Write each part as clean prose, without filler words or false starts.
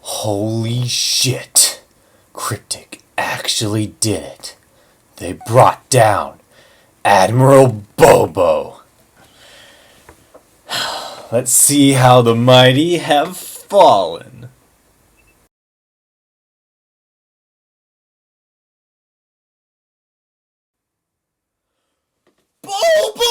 Holy shit. Cryptic actually did it. They brought down Admiral Bobo. Let's see how the mighty have fallen. Bobo!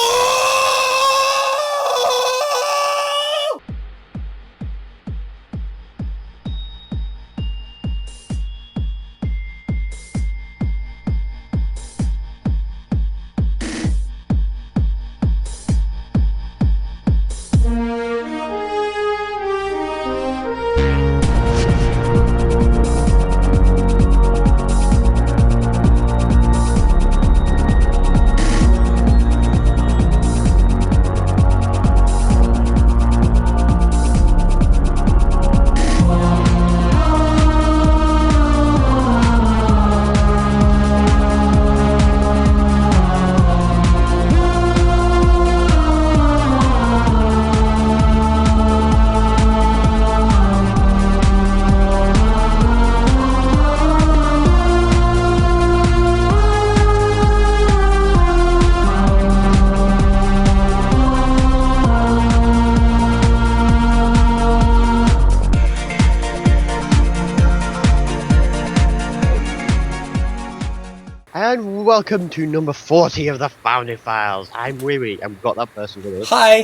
And welcome to number 40 of the Foundry Files. I'm Wee, and we've got that person with us. Hi.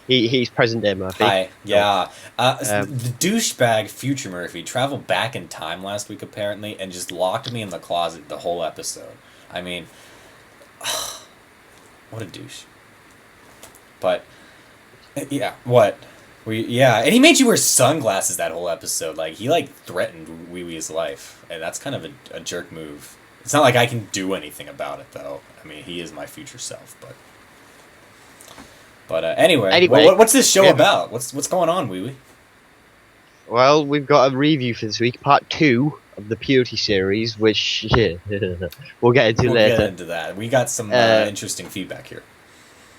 He's present day Murphy. Hi. Yeah. The douchebag Future Murphy traveled back in time last week apparently and just locked me in the closet the whole episode. I mean, what a douche. But yeah, what? And he made you wear sunglasses that whole episode. Like he threatened Wee Wee's life, and that's kind of a jerk move. It's not like I can do anything about it, though. I mean, he is my future self, but anyway, what's this show about? What's going on, Wee Wee? Well, we've got a review for this week, part 2 of the Purity series, which we'll get into later. We'll get into that. We got some interesting feedback here,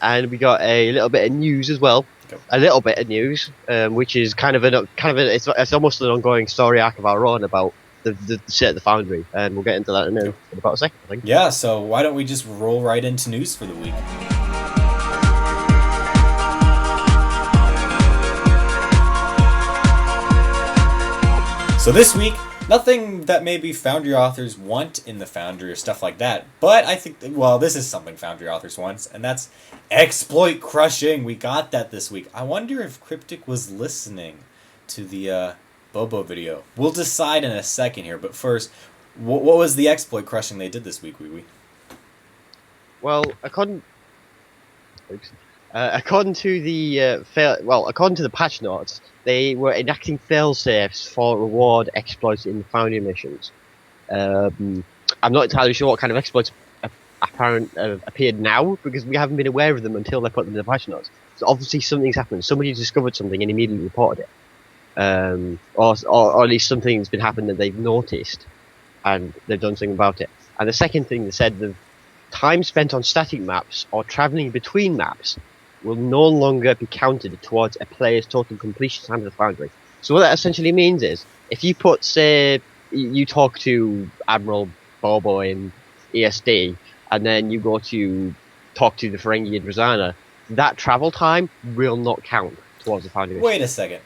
and we got a little bit of news as well. Go. A little bit of news, which is it's almost an ongoing story arc of our own about the set of the Foundry, and we'll get into that in about a second, I think. Yeah, so why don't we just roll right into news for the week? So this week, nothing that maybe Foundry authors want in the Foundry or stuff like that, but I think, this is something Foundry authors want, and that's exploit crushing. We got that this week. I wonder if Cryptic was listening to the Bobo video. We'll decide in a second here, but first, what was the exploit crushing they did this week, Wee Wee? Well, according to the patch notes, they were enacting fail-safes for reward exploits in the Foundry missions. I'm not entirely sure what kind of exploits appeared now, because we haven't been aware of them until they put them in the patch notes. So obviously something's happened. Somebody discovered something and immediately reported it. Or at least something's been happening that they've noticed, and they've done something about it. And the second thing they said, the time spent on static maps or travelling between maps will no longer be counted towards a player's total completion time of the Foundry. So what that essentially means is, if you put, say, you talk to Admiral Bobo in ESD, and then you go to talk to the Ferengi in Rosanna, that travel time will not count towards the Foundry mission. Wait a second.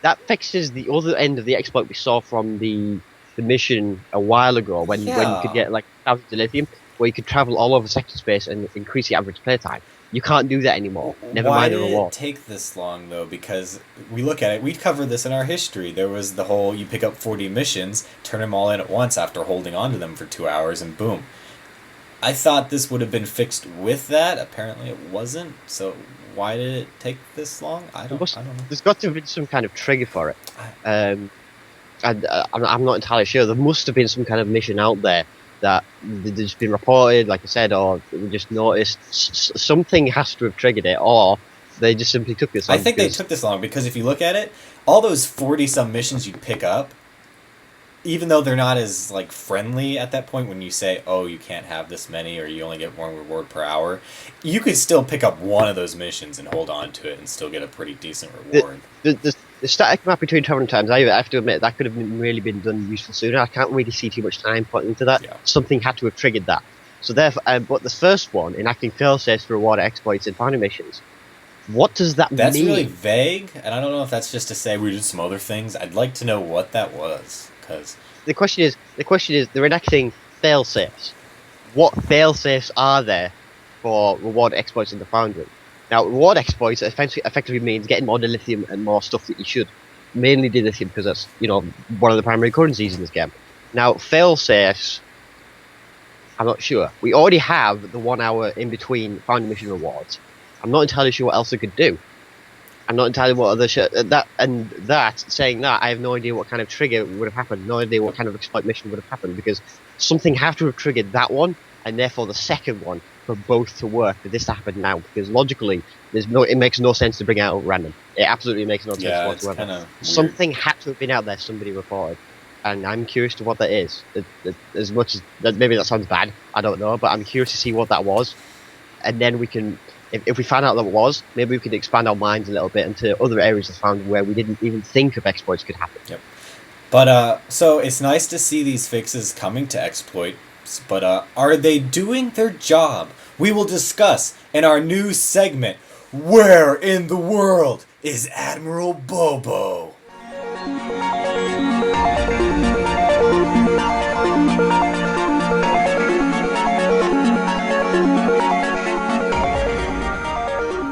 That fixes the other end of the exploit we saw from the mission a while ago, when you could get thousands of lithium, where you could travel all over sector space and increase the average playtime. You can't do that anymore. Never mind the reward. Why did it take this long, though? Because we look at it, we covered this in our history. There was the whole, you pick up 40 missions, turn them all in at once after holding on to them for 2 hours, and boom. I thought this would have been fixed with that. Apparently it wasn't. So Why did it take this long? I don't know. There's got to have been some kind of trigger for it. And I'm not entirely sure. There must have been some kind of mission out there that there's been reported, like I said, or we just noticed. Something has to have triggered it, or they just simply took this long. I think they took this long because if you look at it, all those 40-some missions you'd pick up, even though they're not as like friendly at that point when you say, oh, you can't have this many or you only get one reward per hour, you could still pick up one of those missions and hold on to it and still get a pretty decent reward. The static map between traveling times, I have to admit, that could have really been done useful sooner. I can't really see too much time put into that. Yeah. Something had to have triggered that. So therefore, but the first one, enacting failsafes for reward exploits in Foundry missions, what does that mean? That's really vague, and I don't know if that's just to say we did some other things. I'd like to know what that was. The question is, they're enacting failsafes. What failsafes are there for reward exploits in the Foundry? Now, reward exploits effectively means getting more dilithium and more stuff that you should. Mainly dilithium, because that's, one of the primary currencies in this game. Now, failsafes, I'm not sure. We already have the 1 hour in between Foundry mission rewards. I'm not entirely sure what else they could do. I'm not entirely what other saying that, I have no idea what kind of trigger would have happened, no idea what kind of exploit mission would have happened, because something have to have triggered that one, and therefore the second one, for both to work, for this to happen now, because logically, it makes no sense to bring it out at random. It absolutely makes no sense whatsoever. It's kinda something had to have been out there, somebody reported, and I'm curious to what that is. As much as, maybe that sounds bad, I don't know, but I'm curious to see what that was, and then we can... If we find out that it was, maybe we could expand our minds a little bit into other areas of Foundry where we didn't even think of exploits could happen. Yep. But, so it's nice to see these fixes coming to exploits, but, are they doing their job? We will discuss in our new segment, Where in the World is Admiral Bobo?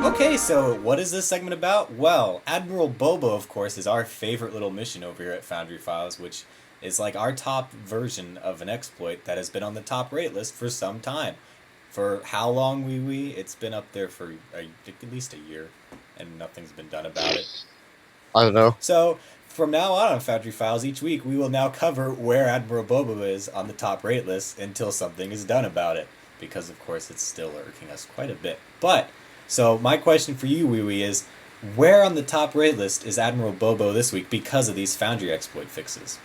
Okay, so what is this segment about? Well, Admiral Bobo, of course, is our favorite little mission over here at Foundry Files, which is like our top version of an exploit that has been on the top rate list for some time. For how long, wee? It's been up there for at least a year, and nothing's been done about it. I don't know. So, from now on Foundry Files, each week we will now cover where Admiral Bobo is on the top rate list until something is done about it. Because, of course, it's still irking us quite a bit. But... so my question for you, Wee, is where on the top rate list is Admiral Bobo this week because of these Foundry exploit fixes?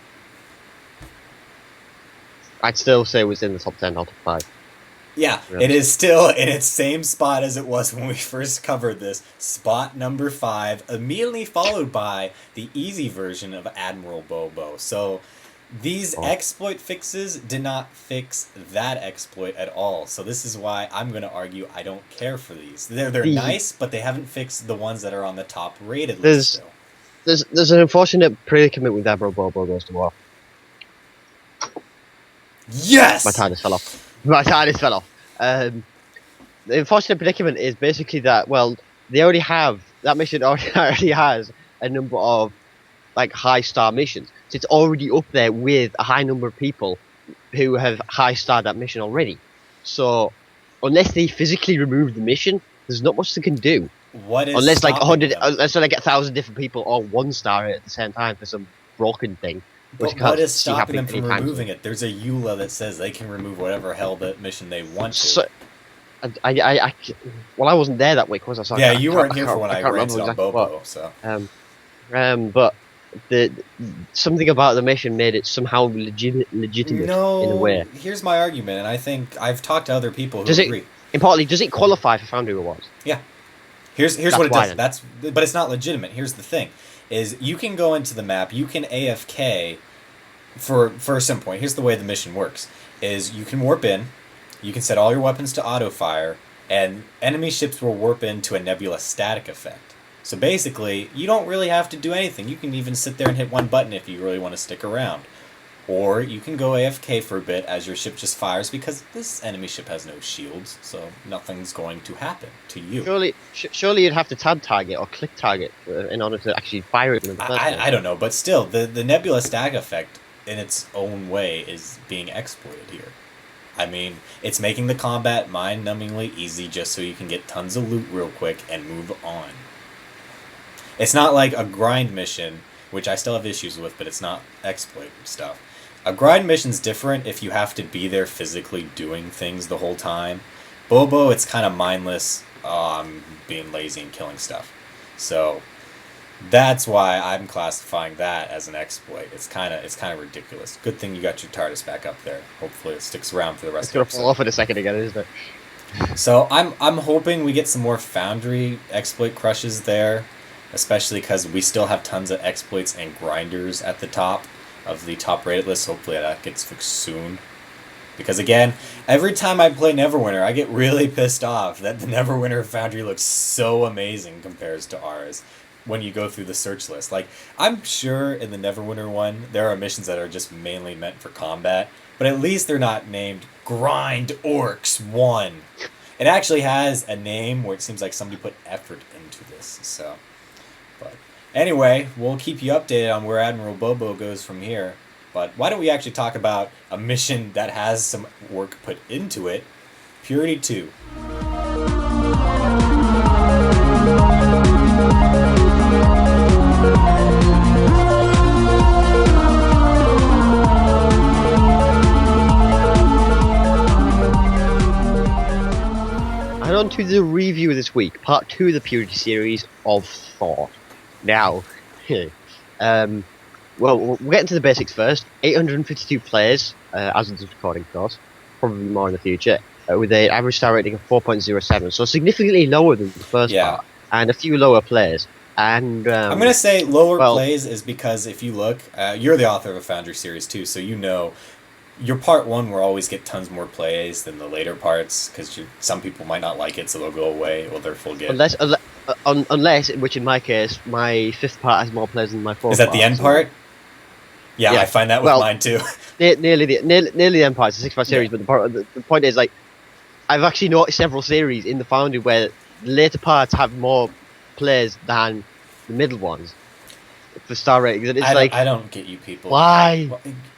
I'd still say it was in the top 10, not top 5. Yeah, It is still in its same spot as it was when we first covered this. Spot number 5, immediately followed by the easy version of Admiral Bobo. So... these exploit fixes did not fix that exploit at all. So this is why I'm going to argue I don't care for these. They're nice, but they haven't fixed the ones that are on the top rated list still. There's an unfortunate predicament with Admiral Bobo goes to war. Yes! My TARDIS fell off. The unfortunate predicament is basically that, well, that mission already has a number of like high star missions. So it's already up there with a high number of people who have high starred that mission already. So unless they physically remove the mission, there's not much they can do. Unless like 1,000 different people all 1-star it at the same time for some broken thing. But what is stopping them from removing it? There's a EULA that says they can remove whatever hell that mission they want to. So, I wasn't there that week, was I? So yeah, you weren't here for when I ranted on exactly Bobo. So. But something about the mission made it somehow legitimate in a way. Here's my argument, and I think I've talked to other people who agree. Importantly, does it qualify for Foundry rewards? Yeah. Here's what it does. But it's not legitimate. Here's the thing: is you can go into the map, you can AFK for some point. Here's the way the mission works: is you can warp in, you can set all your weapons to auto fire, and enemy ships will warp into a nebula static effect. So basically, you don't really have to do anything. You can even sit there and hit one button if you really want to stick around. Or you can go AFK for a bit as your ship just fires, because this enemy ship has no shields, so nothing's going to happen to you. Surely you'd have to tab target or click target in order to actually fire it in the first place. I don't know, but still, the nebula stack effect in its own way is being exploited here. I mean, it's making the combat mind-numbingly easy just so you can get tons of loot real quick and move on. It's not like a grind mission, which I still have issues with, but it's not exploit stuff. A grind mission's different if you have to be there physically doing things the whole time. Bobo, it's kind of mindless, I'm being lazy and killing stuff. So that's why I'm classifying that as an exploit. It's kind of ridiculous. Good thing you got your TARDIS back up there. Hopefully it sticks around for the rest It's gonna of the episode. fall off in a second again, isn't it? So I'm hoping we get some more Foundry exploit crushes there, especially because we still have tons of exploits and grinders at the top of the top rated list. Hopefully that gets fixed soon. Because again, every time I play Neverwinter, I get really pissed off that the Neverwinter Foundry looks so amazing compared to ours when you go through the search list. Like, I'm sure in the Neverwinter one, there are missions that are just mainly meant for combat, but at least they're not named Grind Orcs 1. It actually has a name where it seems like somebody put effort into this, so. But anyway, we'll keep you updated on where Admiral Bobo goes from here. But why don't we actually talk about a mission that has some work put into it, Purity 2. And on to the review this week, part 2 of the Purity series of Thought. Now, well, we'll get into the basics first. 852 players, as of this recording, of course, probably more in the future, with an average star rating of 4.07, so significantly lower than the first part, and a few lower players. And I'm going to say lower plays is because if you look, you're the author of a Foundry series too, so you know your part 1 will always get tons more plays than the later parts, because some people might not like it, so they'll go away, or they'll forget. Unless, which in my case, my 5th part has more players than my 4th part. Is that the end part? Yeah, I find that with mine too. nearly the end part. It's a 6-part series, but the point is, like, I've actually noticed several series in the Foundry where the later parts have more players than the middle ones for star ratings. And it's I don't get you people. Why?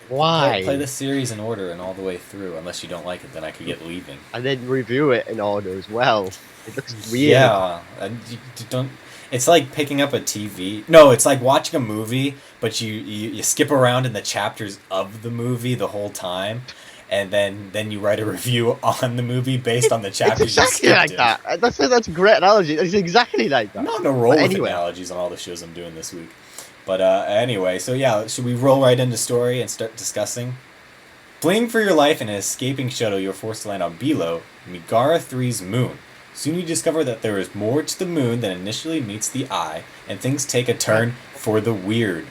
Why? Play the series in order and all the way through. Unless you don't like it, then I could get leaving. And then review it in order as well. It looks weird. Yeah, you don't. It's like picking up a TV. No, it's like watching a movie, but you skip around in the chapters of the movie the whole time, and then you write a review on the movie based on the chapters. It's exactly like that. That's a great analogy. It's exactly like that. I'm not gonna roll with analogies on all the shows I'm doing this week. But anyway, so yeah, should we roll right into story and start discussing? Fleeing for your life in an escaping shuttle, you're forced to land on Below, Megara 3's moon. Soon you discover that there is more to the moon than initially meets the eye, and things take a turn for the weird.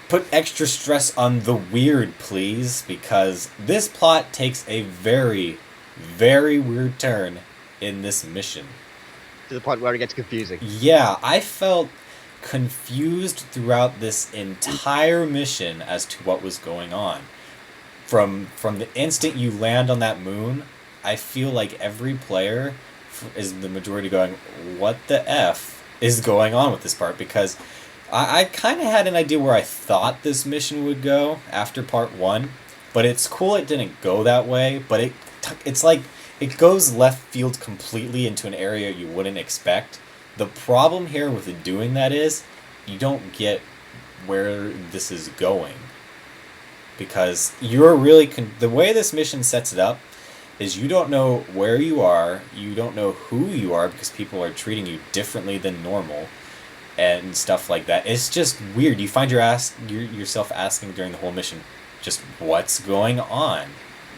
Put extra stress on the weird, please, because this plot takes a very, very weird turn in this mission. To the point where it gets confusing. Yeah, I felt confused throughout this entire mission as to what was going on. From the instant you land on that moon, I feel like every player is the majority going, what the F is going on with this part? Because I kind of had an idea where I thought this mission would go after part 1, but it's cool it didn't go that way, but it's like it goes left field completely into an area you wouldn't expect. The problem here with doing that is you don't get where this is going, because you're really the way this mission sets it up is you don't know where you are, you don't know who you are because people are treating you differently than normal and stuff like that. It's just weird. You find yourself asking during the whole mission, just what's going on?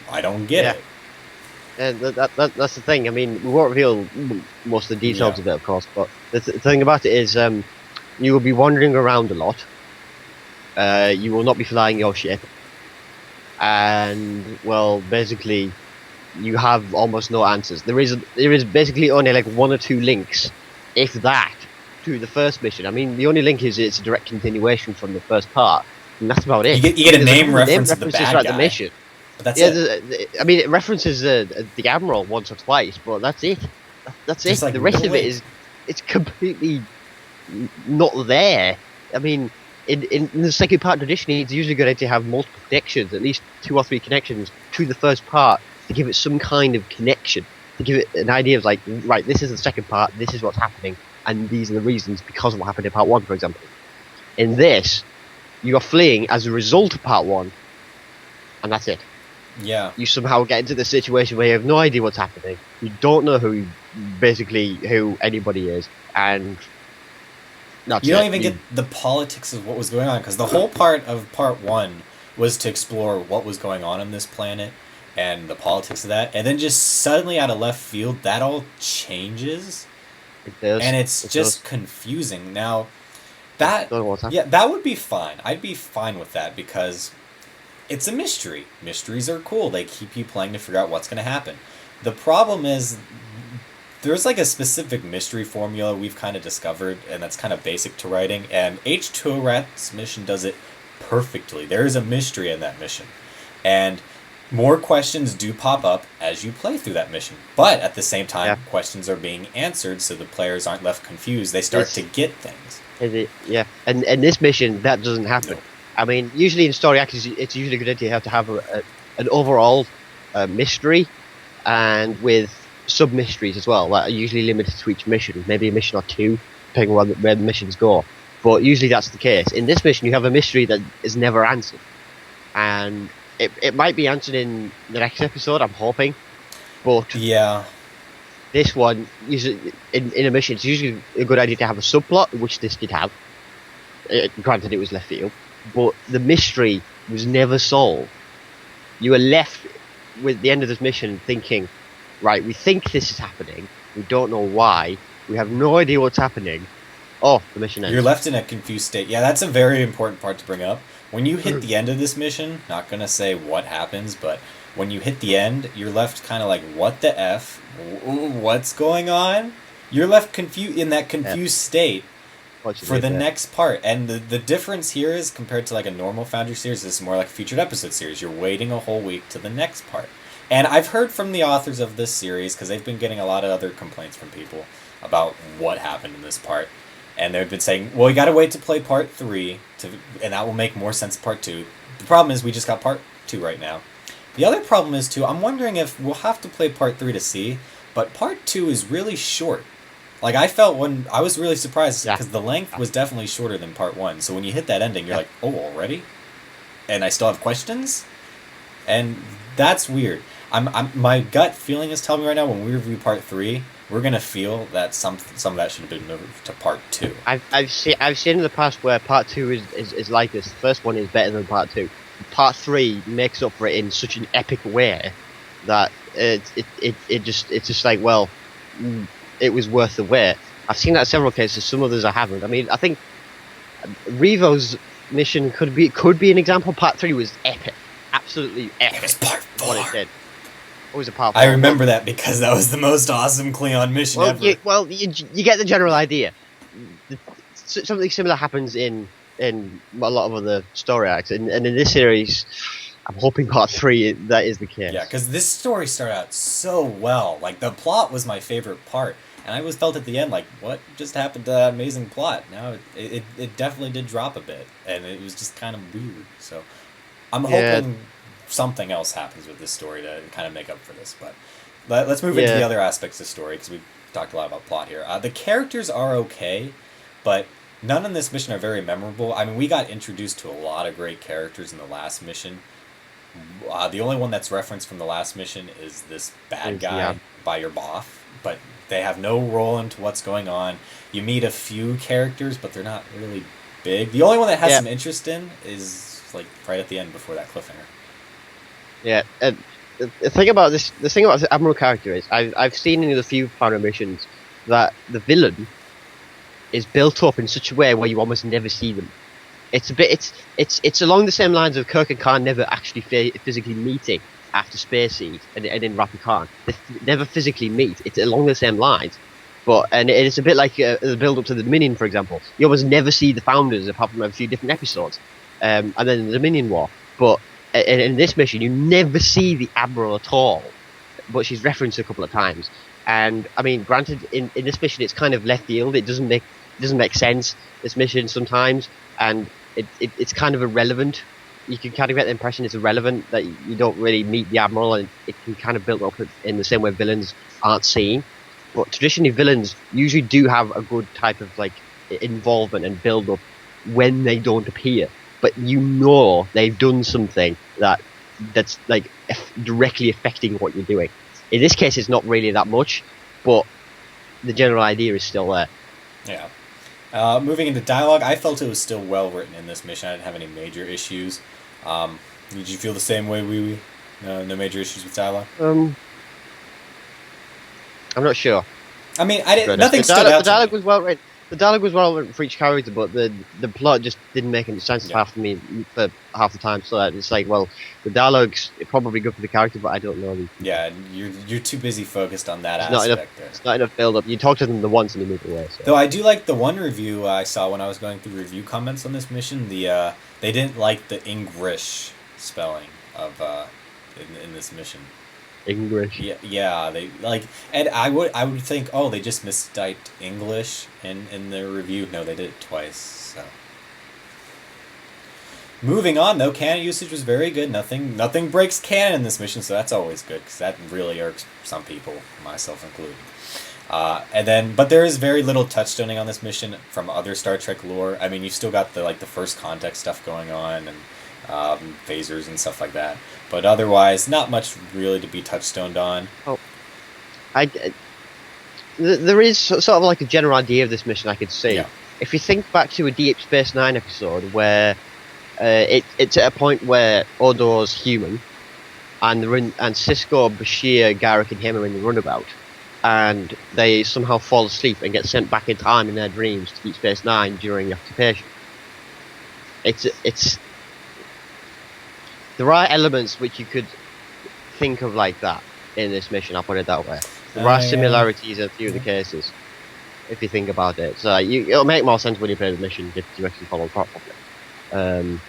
I don't get it. And that's the thing. I mean, we won't reveal most of the details of it, of course, but the thing about it is you will be wandering around a lot. You will not be flying your ship. And, well, basically, you have almost no answers. There is basically only like 1 or 2 links, if that, to the first mission. I mean, the only link is it's a direct continuation from the first part, and that's about it. You get a name reference of the bad guy. The mission. But that's it. I mean, it references the Admiral once or twice, but that's it. That's it. Like the rest of it it's completely not there. I mean, in the second part tradition, it's usually good to have multiple connections, at least 2 or 3 connections to the first part to give it some kind of connection, to give it an idea of like, right, this is the second part, this is what's happening, and these are the reasons because of what happened in part 1, for example. In this, you are fleeing as a result of part 1, and that's it. Yeah. You somehow get into the situation where you have no idea what's happening. You don't know who anybody is, and that's you don't it. even get the politics of what was going on, because the whole part of part 1 was to explore what was going on this planet and the politics of that, and then just suddenly out of left field that all changes. It does. And it's just confusing. Now that would be fine. I'd be fine with that because it's a mystery. Mysteries are cool. They keep you playing to figure out what's going to happen. The problem is there's like a specific mystery formula we've kind of discovered, and that's kind of basic to writing, and H2O Rat's mission does it perfectly. There is a mystery in that mission, and more questions do pop up as you play through that mission, but at the same time, questions are being answered so the players aren't left confused. They start to get things. And this mission, that doesn't happen. No. I mean, usually in story acts, it's usually a good idea to have an overall mystery, and with sub-mysteries as well, that are usually limited to each mission, maybe a mission or two, depending on where the missions go. But usually that's the case. In this mission, you have a mystery that is never answered. And it might be answered in the next episode, I'm hoping. But yeah, this one, usually in a mission, it's usually a good idea to have a subplot, which this did have. Granted, it was left field. But the mystery was never solved. You were left with the end of this mission thinking, right, we think this is happening, we don't know why, we have no idea what's happening. Oh, the mission ends. You're left in a confused state. Yeah, that's a very important part to bring up. When you hit the end of this mission, not going to say what happens, but when you hit the end, you're left kind of like, what the F? What's going on? You're left in that confused state for the next part. And the difference here is, compared to like a normal Foundry series, this is more like a featured episode series. You're waiting a whole week to the next part. And I've heard from the authors of this series, because they've been getting a lot of other complaints from people about what happened in this part. And they've been saying, well, you got to wait to play part 3, and that will make more sense part 2. The problem is we just got part 2 right now. The other problem is, too, I'm wondering if we'll have to play part 3 to see, but part 2 is really short. Like, I was really surprised, because the length was definitely shorter than part 1. So when you hit that ending, you're like, oh, already? And I still have questions? And that's weird. My gut feeling is telling me right now, when we review part 3, we're gonna feel that some of that should have been moved to part 2. I've seen in the past where part 2 is like this. The first one is better than part 2. Part 3 makes up for it in such an epic way that it's just like, well, it was worth the wait. I've seen that in several cases. Some others I haven't. I mean, I think Revo's mission could be an example. Part 3 was epic, absolutely epic. It was part 4. What it did. What was a part 4? I remember that because that was the most awesome Cleon mission ever. You get the general idea. Something similar happens in a lot of other story arcs, and in this series, I'm hoping part 3 that is the case. Yeah, because this story started out so well. Like, the plot was my favorite part, and I always felt at the end like, what just happened to that amazing plot? Now it definitely did drop a bit, and it was just kind of weird. So I'm hoping something else happens with this story to kind of make up for this. But let's move into the other aspects of the story, because we've talked a lot about plot here. The characters are okay, but none in this mission are very memorable. I mean, we got introduced to a lot of great characters in the last mission. The only one that's referenced from the last mission is this bad guy by your boss, but they have no role into what's going on. You meet a few characters, but they're not really big. The only one that has some interest in is like right at the end before that cliffhanger. Yeah, the thing about the Admiral character is, I've seen in a few Foundry missions that the villain is built up in such a way where you almost never see them. It's along the same lines of Kirk and Khan never actually physically meeting after Space Seed and in Rapid Khan. They never physically meet. It's along the same lines. And it's a bit like the build up to the Dominion, for example. You almost never see the Founders apart from a few different episodes. And then the Dominion War. But in this mission, you never see the Admiral at all. But she's referenced a couple of times. And, I mean, granted, in this mission, it's kind of left field. It doesn't make sense, this mission, sometimes. And it's kind of irrelevant you can kind of get the impression it's irrelevant, that you don't really meet the admiral, and it can kind of build up in the same way villains aren't seen. But traditionally, villains usually do have a good type of like involvement and build up when they don't appear. But they've done something that's like directly affecting what you're doing. In this case, it's not really that much, but the general idea is still there. Yeah. Moving into dialogue, I felt it was still well written in this mission. I didn't have any major issues. Did you feel the same way, Wee? No major issues with dialogue? I'm not sure. I mean, nothing stood out. The dialogue was well written. The dialogue was well written for each character, but the plot just didn't make any sense for half the time. So it's like, well, the dialogue's probably good for the character, but I don't know. Yeah, you're too busy focused on that aspect. It's not enough build up. You talk to them the once and you move away. So. Though I do like the one review I saw when I was going through review comments on this mission. They didn't like the English spelling of in this mission. English. Yeah, they like, and I would think, oh, they just mistyped English in their review. No, they did it twice. So, moving on though, canon usage was very good. Nothing breaks canon in this mission, so that's always good because that really irks some people, myself included. But there is very little touchstoning on this mission from other Star Trek lore. I mean, you've still got the first contact stuff going on and phasers and stuff like that. But otherwise, not much really to be touchstoned on. Oh, there is sort of like a general idea of this mission I could see. Yeah. If you think back to a Deep Space Nine episode where it's at a point where Odo's human, and Sisko, Bashir, Garrick, and him are in the runabout, and they somehow fall asleep and get sent back in time in their dreams to Deep Space Nine during the occupation. There are elements which you could think of like that in this mission, I'll put it that way. There are similarities in a few of the cases, if you think about it. So it'll make more sense when you play the mission if you actually follow the plot properly.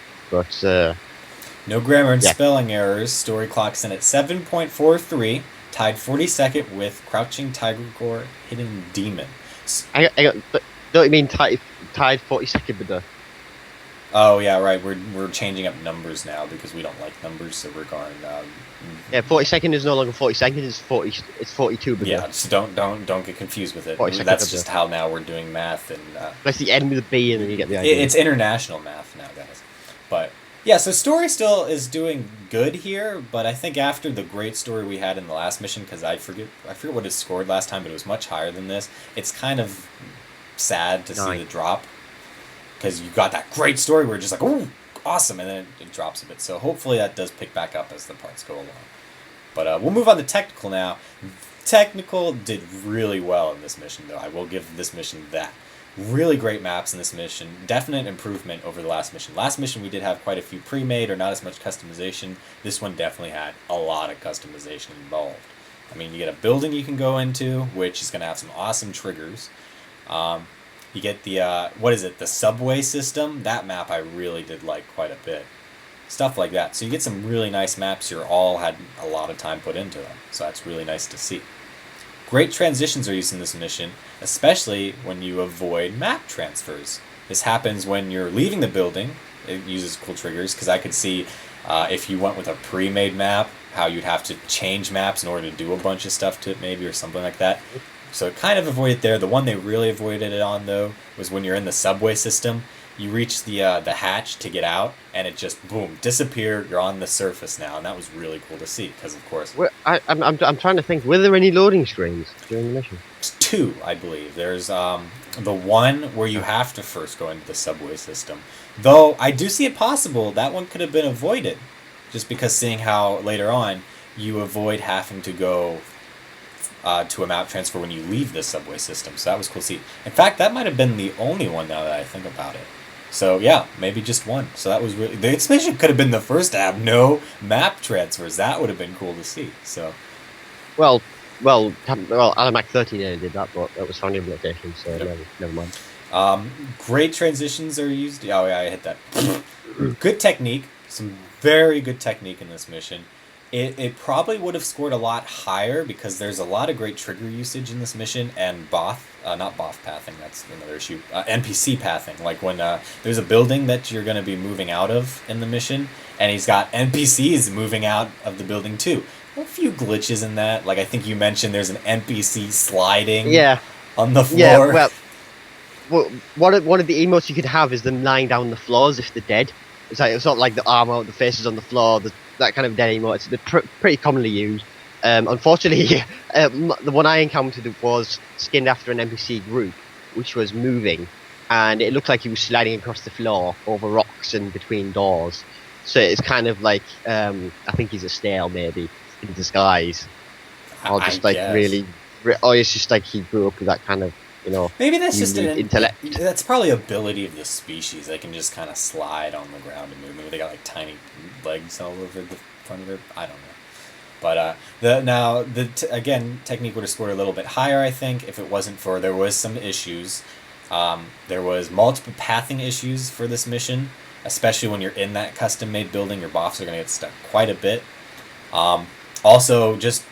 No grammar and spelling errors. Story clocks in at 7.43, tied 42nd with Crouching Tiger Gore, Hidden Demon. But don't you mean tied 42nd with the... Oh yeah, right. We're changing up numbers now because we don't like numbers, so we're going. 42nd is no longer 42nd. It's 40. It's 42. Yeah, so don't get confused with it. That's just how now we're doing math, and that's the end with a B, and then you get the idea. It's international math now, guys. But yeah, so story still is doing good here, but I think after the great story we had in the last mission, because I forget what it scored last time, but it was much higher than this. It's kind of sad to see the drop. Because you got that great story where you're just like, ooh, awesome, and then it drops a bit. So hopefully that does pick back up as the parts go along. But we'll move on to technical now. Technical did really well in this mission, though. I will give this mission that. Really great maps in this mission. Definite improvement over the last mission. Last mission we did have quite a few pre-made or not as much customization. This one definitely had a lot of customization involved. I mean, you get a building you can go into, which is going to have some awesome triggers. You get the subway system. That map I really did like quite a bit. Stuff like that. So you get some really nice maps here, all had a lot of time put into them. So that's really nice to see. Great transitions are used in this mission, especially when you avoid map transfers. This happens when you're leaving the building. It uses cool triggers, because I could see if you went with a pre-made map, how you'd have to change maps in order to do a bunch of stuff to it maybe, or something like that. So it kind of avoided there. The one they really avoided it on, though, was when you're in the subway system. You reach the hatch to get out, and it just, boom, disappeared. You're on the surface now, and that was really cool to see, because, of course... I'm trying to think, were there any loading screens during the mission? 2, I believe. There's the one where you have to first go into the subway system. Though, I do see it possible that one could have been avoided, just because seeing how, later on, you avoid having to go... to a map transfer when you leave the subway system. So that was cool to see. In fact, that might have been the only one now that I think about it. So yeah, maybe just one. So that was really... This mission could have been the first to have no map transfers. That would have been cool to see. So, Well, Alamac 13 did that, but that was Foundry implementation, so never mind. Great transitions are used. Oh yeah, I hit that. Good technique. Some very good technique in this mission. It probably would have scored a lot higher because there's a lot of great trigger usage in this mission and not both pathing, that's another issue, NPC pathing. Like when there's a building that you're going to be moving out of in the mission, and he's got NPCs moving out of the building too. A few glitches in that. Like I think you mentioned there's an NPC sliding on the floor. Yeah, well, one of the emotes you could have is them lying down on the floors if they're dead. It's not like the arm out, the faces on the floor, that kind of dead emotes. They're pretty commonly used. Unfortunately, the one I encountered was skinned after an NPC group, which was moving, and it looked like he was sliding across the floor over rocks and between doors. So it's kind of like, I think he's a snail maybe in disguise, or just like really, or it's just like he grew up with that kind of, maybe that's just an intellect. That's probably ability of the species. They can just kind of slide on the ground and move. Maybe they got like tiny legs all over the front of their. I don't know. But again, technique would have scored a little bit higher, I think, if it wasn't for there was some issues. There was multiple pathing issues for this mission, especially when you're in that custom-made building. Your boffs are going to get stuck quite a bit. Also, just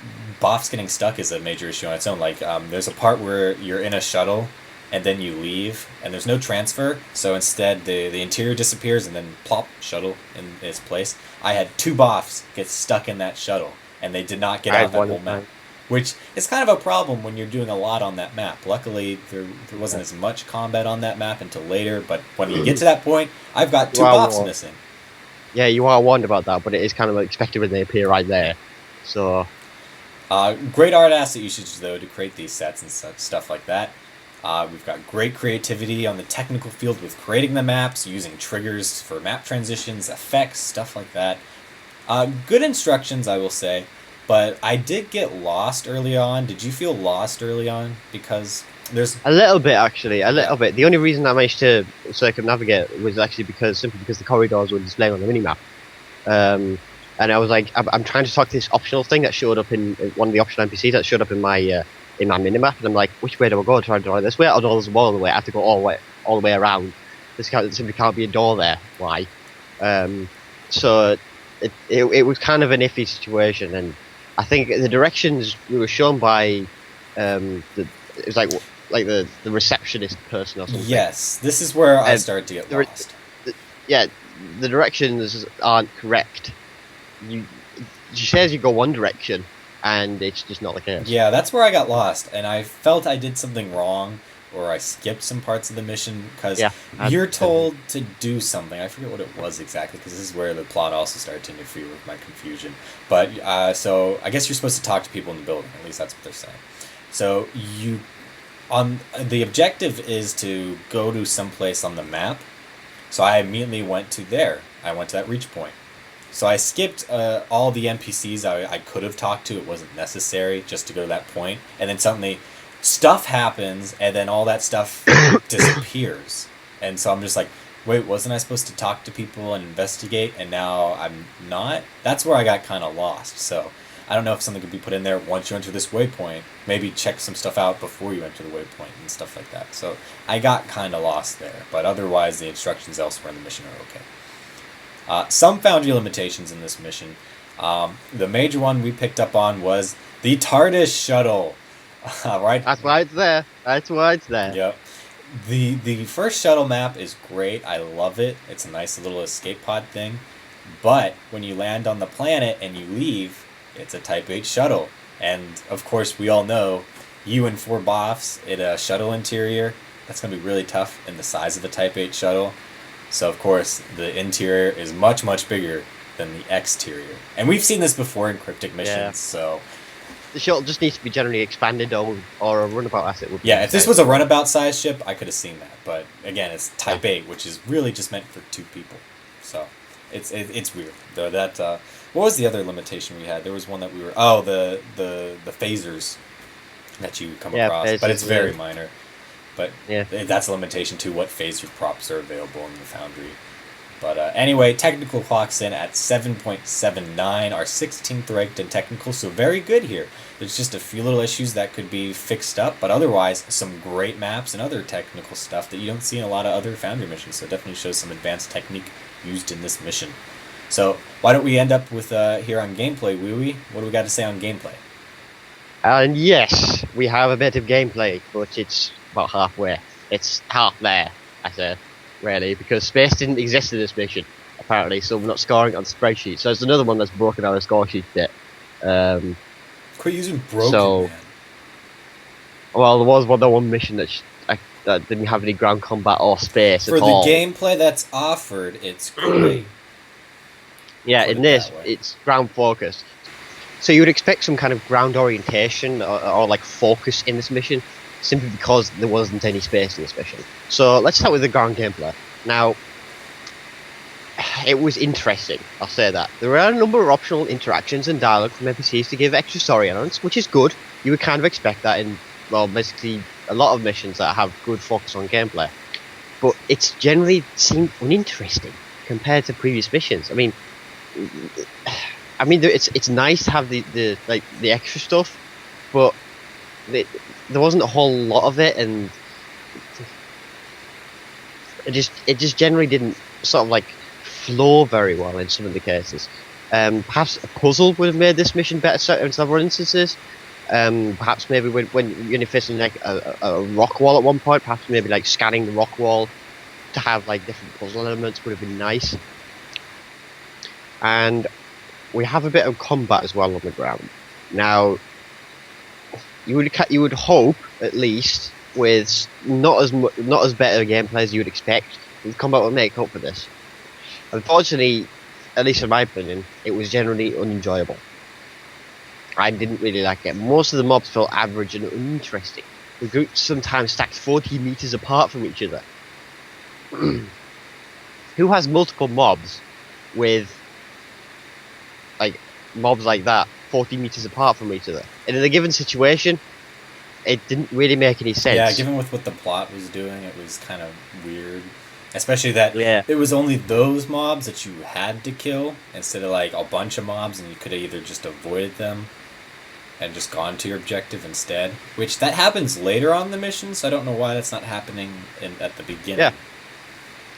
boffs getting stuck is a major issue on its own. Like, there's a part where you're in a shuttle, and then you leave, and there's no transfer, so instead the interior disappears, and then plop, shuttle in its place. I had 2 boffs get stuck in that shuttle, and they did not get out of that whole map. Which is kind of a problem when you're doing a lot on that map. Luckily, there wasn't as much combat on that map until later, but when you get to that point, I've got 2 boffs missing. Yeah, you are warned about that, but it is kind of expected when they appear right there. So, great art asset usage though to create these sets and stuff like that. We've got great creativity on the technical field with creating the maps, using triggers for map transitions, effects, stuff like that. Good instructions, I will say, but I did get lost early on. Did you feel lost early on? Because there's a little bit actually, a little bit. The only reason I managed to circumnavigate was actually simply because the corridors were displayed on the minimap. And I was like, I'm trying to talk to this optional thing that showed up in one of the optional NPCs that showed up in my minimap, and I'm like, which way do I go? Do I go this way, or there's a wall the way? I have to go all the way around. There simply can't be a door there. Why? So it was kind of an iffy situation, and I think the directions we were shown by it was like the receptionist person or something. Yes, this is where I started to get lost. The directions aren't correct. She says you go one direction, and it's just not the case. Yeah, that's where I got lost, and I felt I did something wrong, or I skipped some parts of the mission, because you're told to do something. I forget what it was exactly, because this is where the plot also started to interfere with my confusion. But, so, I guess you're supposed to talk to people in the building, at least that's what they're saying. So, the objective is to go to someplace on the map, so I immediately went to there. I went to that reach point. So I skipped all the NPCs I could have talked to. It wasn't necessary just to go to that point. And then suddenly stuff happens, and then all that stuff disappears. And so I'm just like, wait, wasn't I supposed to talk to people and investigate, and now I'm not? That's where I got kind of lost. So I don't know if something could be put in there once you enter this waypoint. Maybe check some stuff out before you enter the waypoint and stuff like that. So I got kind of lost there. But otherwise, the instructions elsewhere in the mission are okay. Some Foundry limitations in this mission. The major one we picked up on was the TARDIS shuttle. Right? That's why it's there. That's why it's there. Yep. The first shuttle map is great. I love it. It's a nice little escape pod thing. But when you land on the planet and you leave, it's a Type 8 shuttle. And, of course, we all know you and 4 boffs in a shuttle interior, that's going to be really tough in the size of a Type 8 shuttle. So, of course, the interior is much, much bigger than the exterior. And we've seen this before in cryptic missions, so... The shuttle just needs to be generally expanded, or a runabout asset would be... Yeah, if this was a runabout-sized ship, I could have seen that. But, again, it's Type 8, which is really just meant for 2 people. So, it's weird. Though that, what was the other limitation we had? There was one that we were... Oh, the phasers that you come across. Phasers, but it's very minor. But yeah, that's a limitation to what phaser props are available in the Foundry. But anyway, technical clocks in at 7.79, our 16th ranked in technical, so very good here. There's just a few little issues that could be fixed up, but otherwise some great maps and other technical stuff that you don't see in a lot of other Foundry missions, so it definitely shows some advanced technique used in this mission. So why don't we end up with here on gameplay, Wooey? What do we got to say on gameplay? And yes, we have a bit of gameplay, but it's about halfway. It's half there, I say, really, because space didn't exist in this mission, apparently, so we're not scoring it on the spreadsheet. So it's another one that's broken out of the score sheet bit. Quit using broken, so, man. Well, there was one mission that didn't have any ground combat or space For at all. the gameplay that's offered, it's great. Yeah, in this, it's ground focused. So you would expect some kind of ground orientation or like focus in this mission, simply because there wasn't any space in this mission. So let's start with the ground gameplay. Now, it was interesting, I'll say that. There are a number of optional interactions and dialogue from NPCs to give extra story elements, which is good. You would kind of expect that in, well, basically a lot of missions that have good focus on gameplay. But it's generally seemed uninteresting compared to previous missions. I mean, it's nice to have the extra stuff, but there wasn't a whole lot of it, and it just generally didn't sort of like flow very well in some of the cases. Perhaps a puzzle would have made this mission better in several instances. Perhaps maybe when you're facing like a rock wall at one point, perhaps maybe like scanning the rock wall to have like different puzzle elements would have been nice. And we have a bit of combat as well on the ground. Now, you would hope, at least, with not as better gameplay as you would expect, the combat will make up for this. Unfortunately, at least in my opinion, it was generally unenjoyable. I didn't really like it. Most of the mobs felt average and uninteresting. The groups sometimes stacked 40 meters apart from each other. Who has multiple mobs with like mobs like that 40 meters apart from each other? And in a given situation, it didn't really make any sense. Yeah, given with what the plot was doing, it was kind of weird. Especially that Yeah. it was only those mobs that you had to kill instead of like a bunch of mobs, and you could have either just avoided them and just gone to your objective instead. Which that happens later on in the mission, so I don't know why that's not happening at the beginning.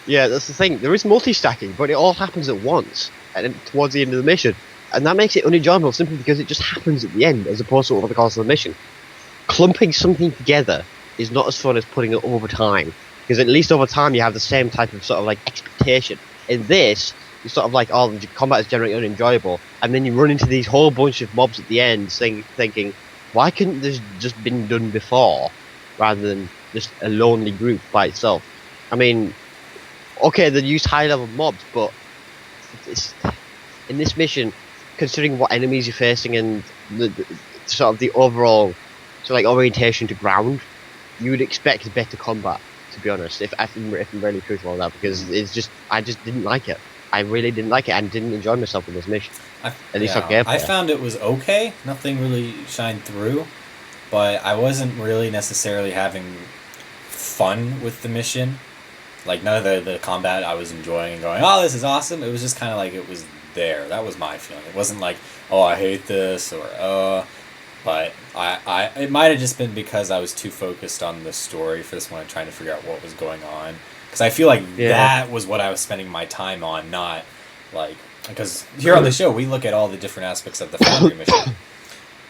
Yeah, that's the thing. There is multi-stacking, but it all happens at once, and then towards the end of the mission. And that makes it unenjoyable simply because it just happens at the end, as opposed to over the course of the mission. Clumping something together is not as fun as putting it over time, because at least over time you have the same type of sort of like expectation. In this, you're sort of like, oh, the combat is generally unenjoyable, and then you run into these whole bunch of mobs at the end thinking, why couldn't this just been done before, rather than just a lonely group by itself? I mean, okay, they used high-level mobs, but it's, in this mission, considering what enemies you're facing and the sort of the overall like orientation to ground, you would expect better combat, to be honest, if I'm really truthful on that, because I just didn't like it. I really didn't like it and didn't enjoy myself in this mission. At least on gameplay. I found it was okay. Nothing really shined through, but I wasn't really necessarily having fun with the mission. Like, none of the combat I was enjoying and going, oh, this is awesome. It was just kind of like it was there. That was my feeling. It wasn't like, oh, I hate this, or but it might have just been because I was too focused on the story for this one and trying to figure out what was going on. Because I feel like that was what I was spending my time on, not like, because here on the show we look at all the different aspects of the Foundry mission.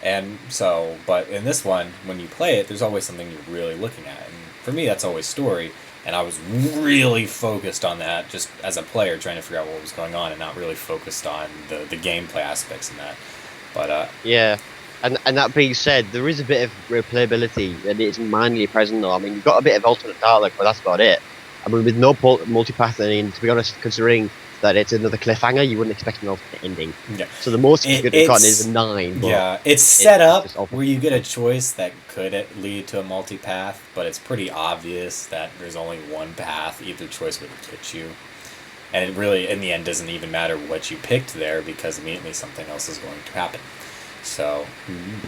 And so, but in this one, when you play it, there's always something you're really looking at. And for me, that's always story. And I was really focused on that, just as a player, trying to figure out what was going on, and not really focused on the gameplay aspects in that. But yeah, and that being said, there is a bit of replayability, and it's manually present though. I mean, you've got a bit of alternate dialogue, but that's about it. I mean, with no multipath ending, to be honest, considering that it's another cliffhanger, you wouldn't expect an alternate ending. Yeah. So the most you could have gotten is a 9. Yeah, it's set up where you get a choice that could lead to a multipath, but it's pretty obvious that there's only one path. Either choice would get you. And it really, in the end, doesn't even matter what you picked there, because immediately something else is going to happen. So,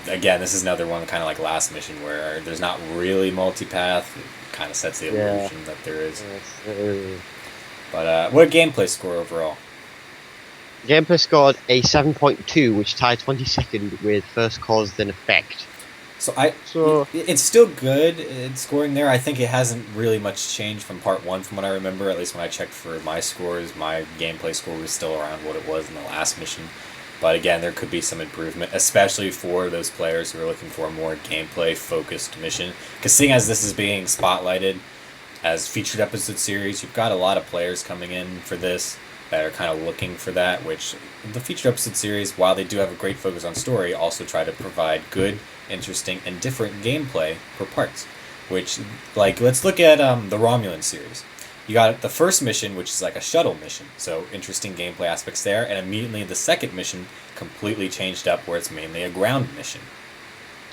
again, this is another one kind of like last mission where there's not really multipath. It kind of sets the illusion that there is. But what gameplay score overall? Gameplay scored a 7.2, which tied 22nd with First Cause Then Effect. So So it's still good in scoring there. I think it hasn't really much changed from part one, from what I remember. At least when I checked for my scores, my gameplay score was still around what it was in the last mission. But again, there could be some improvement, especially for those players who are looking for a more gameplay focused mission. Because seeing as this is being spotlighted as featured episode series, you've got a lot of players coming in for this that are kind of looking for that, which the featured episode series, while they do have a great focus on story, also try to provide good, interesting, and different gameplay for parts. Which, like, let's look at the Romulan series. You got the first mission, which is like a shuttle mission, so interesting gameplay aspects there, and immediately the second mission completely changed up where it's mainly a ground mission.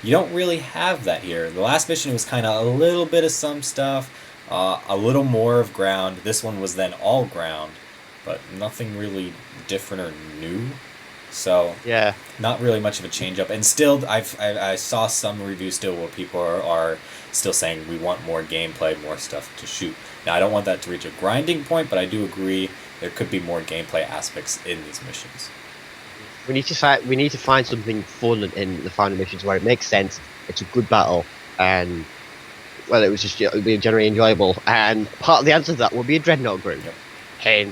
You don't really have that here. The last mission was kind of a little bit of some stuff, a little more of ground. This one was then all ground, but nothing really different or new. So yeah, not really much of a change up. And still, I saw some reviews still where people are still saying we want more gameplay, more stuff to shoot. Now I don't want that to reach a grinding point, but I do agree there could be more gameplay aspects in these missions. we need to find something fun in the final missions where it makes sense. It's a good battle, and well, it would be generally enjoyable. And part of the answer to that would be a dreadnought group. Yep.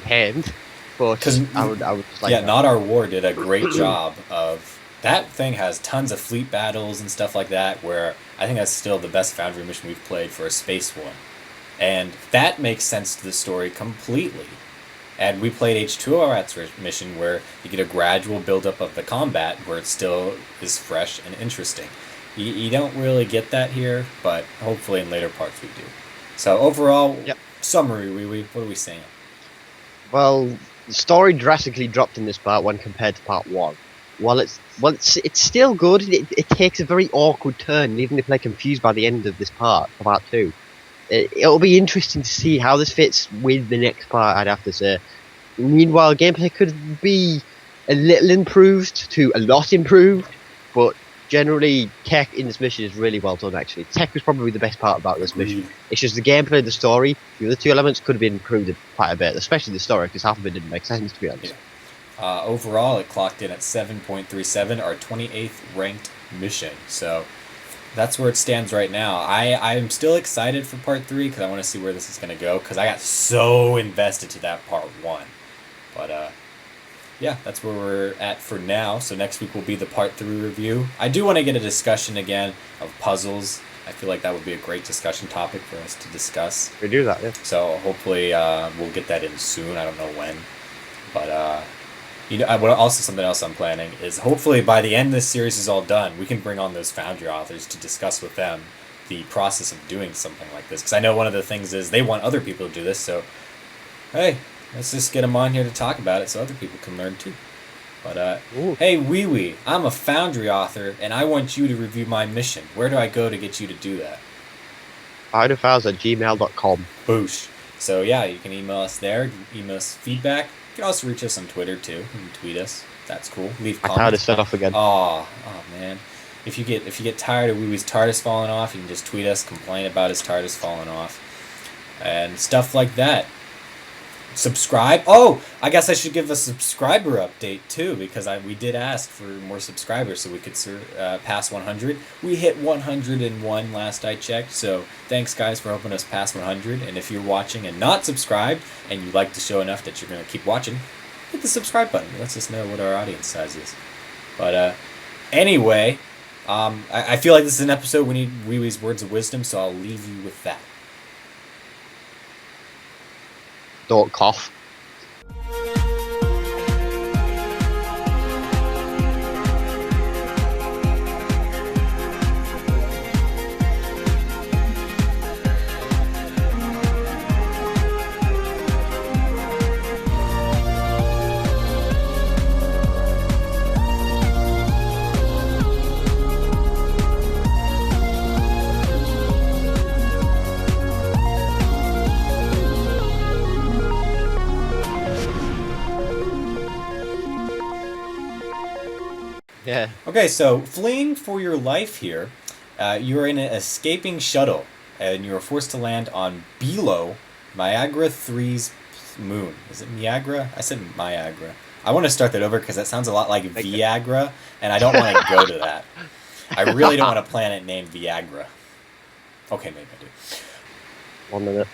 Hand. But I would just like yeah, that. Not Our War did a great job of that. Thing has tons of fleet battles and stuff like that, where I think that's still the best Foundry mission we've played for a space one, and that makes sense to the story completely. And we played H2O's mission where you get a gradual buildup of the combat where it still is fresh and interesting. You don't really get that here, but hopefully in later parts we do. So overall, Yep. summary, what are we saying? Well, the story drastically dropped in this part when compared to part one. While it's still good, it takes a very awkward turn, leaving the player confused by the end of this part two. It'll be interesting to see how this fits with the next part, I'd have to say. Meanwhile, gameplay could be a little improved to a lot improved, but generally, tech in this mission is really well done, actually. Tech was probably the best part about this mission. It's just the gameplay and the story. The other two elements could have been improved quite a bit, especially the story, because half of it didn't make sense, to be honest. Yeah. Overall, it clocked in at 7.37, our 28th ranked mission. So that's where it stands right now. I'm still excited for part 3 because I want to see where this is going to go, because I got so invested to that part 1. But yeah, that's where we're at for now. So next week will be the part 3 review. I do want to get a discussion again of puzzles. I feel like that would be a great discussion topic for us to discuss. We do that, yeah. So hopefully we'll get that in soon. I don't know when. But also something else I'm planning is hopefully by the end this series is all done, we can bring on those Foundry authors to discuss with them the process of doing something like this. Because I know one of the things is they want other people to do this. So, hey, let's just get them on here to talk about it so other people can learn too. But, hey, Wee, I'm a Foundry author, and I want you to review my mission. Where do I go to get you to do that? Foundryfiles@gmail.com. Boosh. So, yeah, you can email us there, email us feedback. You can also reach us on Twitter, too. You can tweet us. That's cool. Leave I comments. tried to set off again. Oh, man. If you get tired of Wee-Wee's TARDIS falling off, you can just tweet us, complain about his TARDIS falling off, and stuff like that. Subscribe. Oh, I guess I should give a subscriber update too, because we did ask for more subscribers so we could pass 100. We hit 101 last I checked, so thanks guys for helping us pass 100. And if you're watching and not subscribed and you like the show enough that you're going to keep watching, hit the subscribe button. It lets us know what our audience size is. But anyway, I feel like this is an episode we need Wee-Wee's words of wisdom, so I'll leave you with that. Don't cough. Yeah. Okay, so fleeing for your life here, you're in an escaping shuttle, and you are forced to land on Belo, Niagara 3's moon. Is it Niagara? I said Niagara. I want to start that over because that sounds a lot like Viagra, and I don't want to go to that. I really don't want a planet named Viagra. Okay, maybe I do. 1 minute.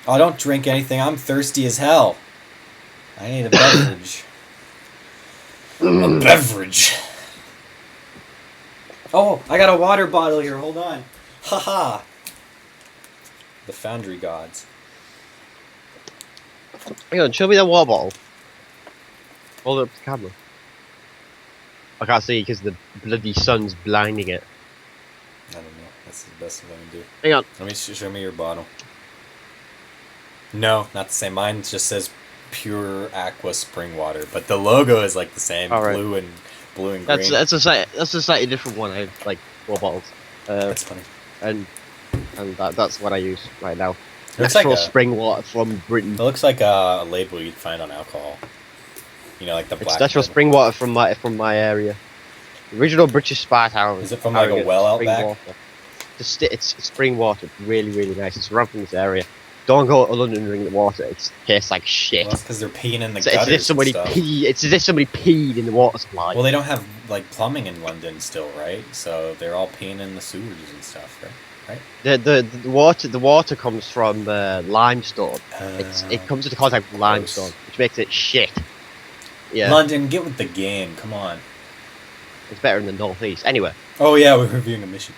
Oh, don't drink anything. I'm thirsty as hell. I need a beverage. A beverage. Oh, I got a water bottle here. Hold on. Haha. The Foundry gods. Hang on, show me that water bottle. Hold it up to the camera. I can't see because the bloody sun's blinding it. I don't know. That's the best thing I can do. Hang on. Let me show me your bottle. No, not the same. Mine just says pure aqua spring water, but the logo is like the same, All right. blue and green. That's a slightly different one. I have like 4 bottles. That's funny. And that's what I use right now. Looks Natural like spring water from Britain. It looks like a label you'd find on alcohol. You know, like the black. It's natural label. spring water from my area. The original British Spa Town. Is it from like a well out back? Water. It's spring water. Really, really nice. It's around from this area. Don't go to London and drink the water. It tastes like shit. Well, that's because they're peeing in the It's gutters as if somebody and stuff. It's as if somebody peed in the water supply. Well, they don't have like plumbing in London still, right? So they're all peeing in the sewers and stuff, right? The water comes from limestone. It comes into contact with limestone, gross. which makes it shit. Yeah, London, get with the game. Come on. it's better in the northeast. Anyway. Oh yeah, we're reviewing a mission.